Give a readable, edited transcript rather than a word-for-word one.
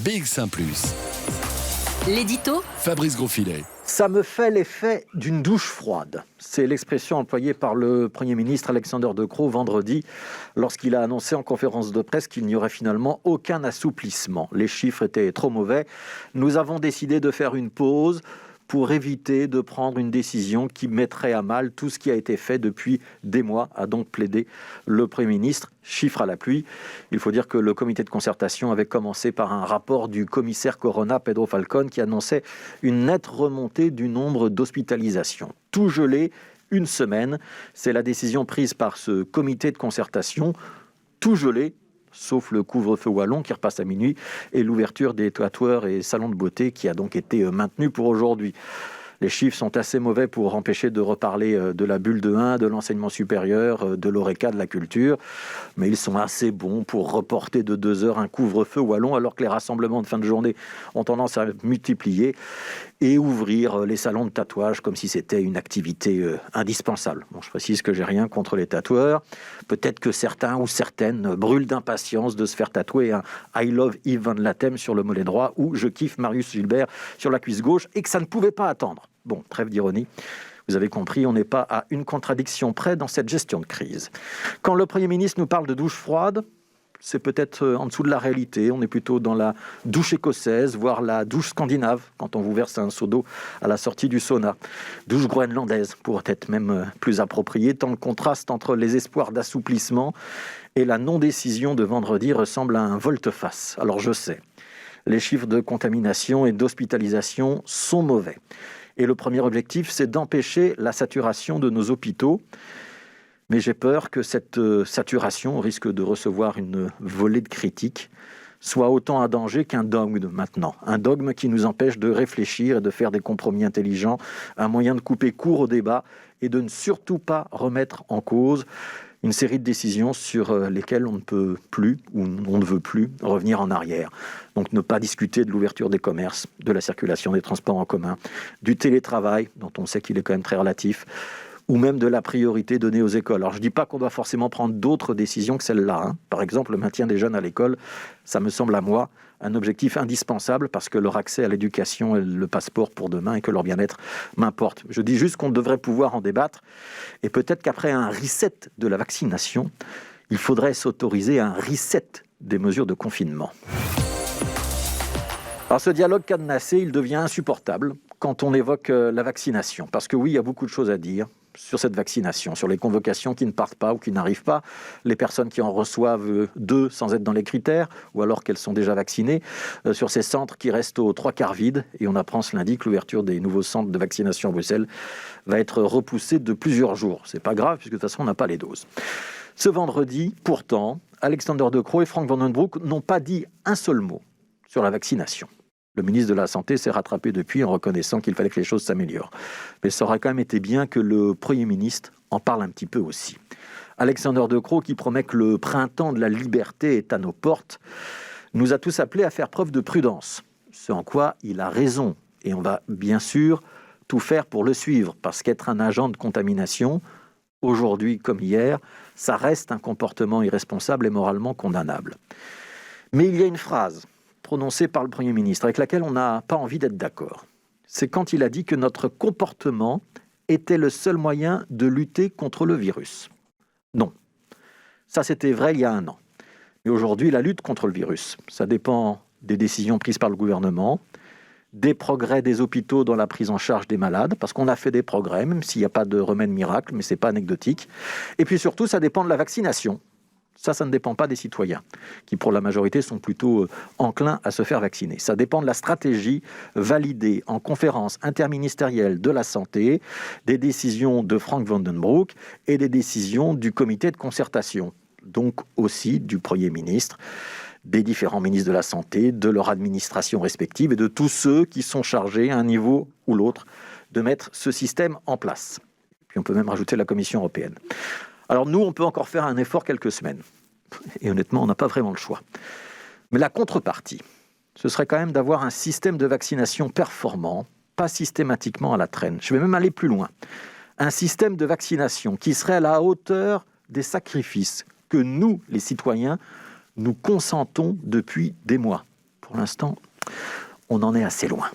BX1 +. L'édito Fabrice Grosfilet. Ça me fait l'effet d'une douche froide. C'est l'expression employée par le Premier ministre Alexander De Croo vendredi lorsqu'il a annoncé en conférence de presse qu'il n'y aurait finalement aucun assouplissement. Les chiffres étaient trop mauvais. Nous avons décidé de faire une pause pour éviter de prendre une décision qui mettrait à mal tout ce qui a été fait depuis des mois, a donc plaidé le Premier ministre. Chiffre à l'appui, il faut dire que le comité de concertation avait commencé par un rapport du commissaire Corona, Pedro Falcón, qui annonçait une nette remontée du nombre d'hospitalisations. Tout gelé, une semaine, c'est la décision prise par ce comité de concertation, tout gelé, sauf le couvre-feu wallon qui repasse à minuit et l'ouverture des tatoueurs et salons de beauté qui a donc été maintenue pour aujourd'hui. Les chiffres sont assez mauvais pour empêcher de reparler de la bulle de 1, de l'enseignement supérieur, de l'ORECA, de la culture, mais ils sont assez bons pour reporter de 2 heures un couvre-feu wallon alors que les rassemblements de fin de journée ont tendance à multiplier et ouvrir les salons de tatouage comme si c'était une activité indispensable. Bon, je précise que j'ai rien contre les tatoueurs. Peut-être que certains ou certaines brûlent d'impatience de se faire tatouer un « I love Yves Van Latem » sur le mollet droit ou « Je kiffe Marius Gilbert » sur la cuisse gauche et que ça ne pouvait pas attendre. Bon, trêve d'ironie. Vous avez compris, on n'est pas à une contradiction près dans cette gestion de crise. Quand le Premier ministre nous parle de douche froide, c'est peut-être en dessous de la réalité. On est plutôt dans la douche écossaise, voire la douche scandinave, quand on vous verse un seau d'eau à la sortie du sauna. Douche groenlandaise pourrait être même plus appropriée, tant le contraste entre les espoirs d'assouplissement et la non-décision de vendredi ressemble à un volte-face. Alors je sais, les chiffres de contamination et d'hospitalisation sont mauvais. Et le premier objectif, c'est d'empêcher la saturation de nos hôpitaux. Mais j'ai peur que cette saturation risque de recevoir une volée de critiques, soit autant un danger qu'un dogme maintenant. Un dogme qui nous empêche de réfléchir et de faire des compromis intelligents, un moyen de couper court au débat et de ne surtout pas remettre en cause une série de décisions sur lesquelles on ne peut plus ou on ne veut plus revenir en arrière. Donc ne pas discuter de l'ouverture des commerces, de la circulation des transports en commun, du télétravail, dont on sait qu'il est quand même très relatif, ou même de la priorité donnée aux écoles. Alors je ne dis pas qu'on doit forcément prendre d'autres décisions que celle-là. Par exemple, le maintien des jeunes à l'école, ça me semble à moi un objectif indispensable parce que leur accès à l'éducation est le passeport pour demain et que leur bien-être m'importe. Je dis juste qu'on devrait pouvoir en débattre et peut-être qu'après un reset de la vaccination, il faudrait s'autoriser un reset des mesures de confinement. Alors ce dialogue cadenassé, il devient insupportable quand on évoque la vaccination. Parce que oui, il y a beaucoup de choses à dire sur cette vaccination, sur les convocations qui ne partent pas ou qui n'arrivent pas, les personnes qui en reçoivent 2 sans être dans les critères, ou alors qu'elles sont déjà vaccinées, sur ces centres qui restent aux 3/4 vides. Et on apprend ce lundi que l'ouverture des nouveaux centres de vaccination à Bruxelles va être repoussée de plusieurs jours. C'est pas grave, puisque de toute façon, on n'a pas les doses. Ce vendredi, pourtant, Alexander De Croo et Frank Van Den Broek n'ont pas dit un seul mot sur la vaccination. Le ministre de la Santé s'est rattrapé depuis en reconnaissant qu'il fallait que les choses s'améliorent. Mais ça aurait quand même été bien que le Premier ministre en parle un petit peu aussi. Alexander De Croo, qui promet que le printemps de la liberté est à nos portes, nous a tous appelés à faire preuve de prudence. Ce en quoi il a raison. Et on va bien sûr tout faire pour le suivre, parce qu'être un agent de contamination, aujourd'hui comme hier, ça reste un comportement irresponsable et moralement condamnable. Mais il y a une phrase prononcée par le Premier ministre, avec laquelle on n'a pas envie d'être d'accord. C'est quand il a dit que notre comportement était le seul moyen de lutter contre le virus. Non, ça c'était vrai il y a 1 an. Mais aujourd'hui, la lutte contre le virus, ça dépend des décisions prises par le gouvernement, des progrès des hôpitaux dans la prise en charge des malades, parce qu'on a fait des progrès, même s'il n'y a pas de remède miracle, mais ce n'est pas anecdotique. Et puis surtout, ça dépend de la vaccination. Ça ne dépend pas des citoyens, qui pour la majorité sont plutôt enclins à se faire vacciner. Ça dépend de la stratégie validée en conférence interministérielle de la santé, des décisions de Frank Van Den Broek et des décisions du comité de concertation, donc aussi du Premier ministre, des différents ministres de la Santé, de leur administration respective et de tous ceux qui sont chargés à un niveau ou l'autre de mettre ce système en place. Puis on peut même rajouter la Commission européenne. Alors nous, on peut encore faire un effort quelques semaines. Et honnêtement, on n'a pas vraiment le choix. Mais la contrepartie, ce serait quand même d'avoir un système de vaccination performant, pas systématiquement à la traîne. Je vais même aller plus loin. Un système de vaccination qui serait à la hauteur des sacrifices que nous, les citoyens, nous consentons depuis des mois pour l'instant, on en est assez loin.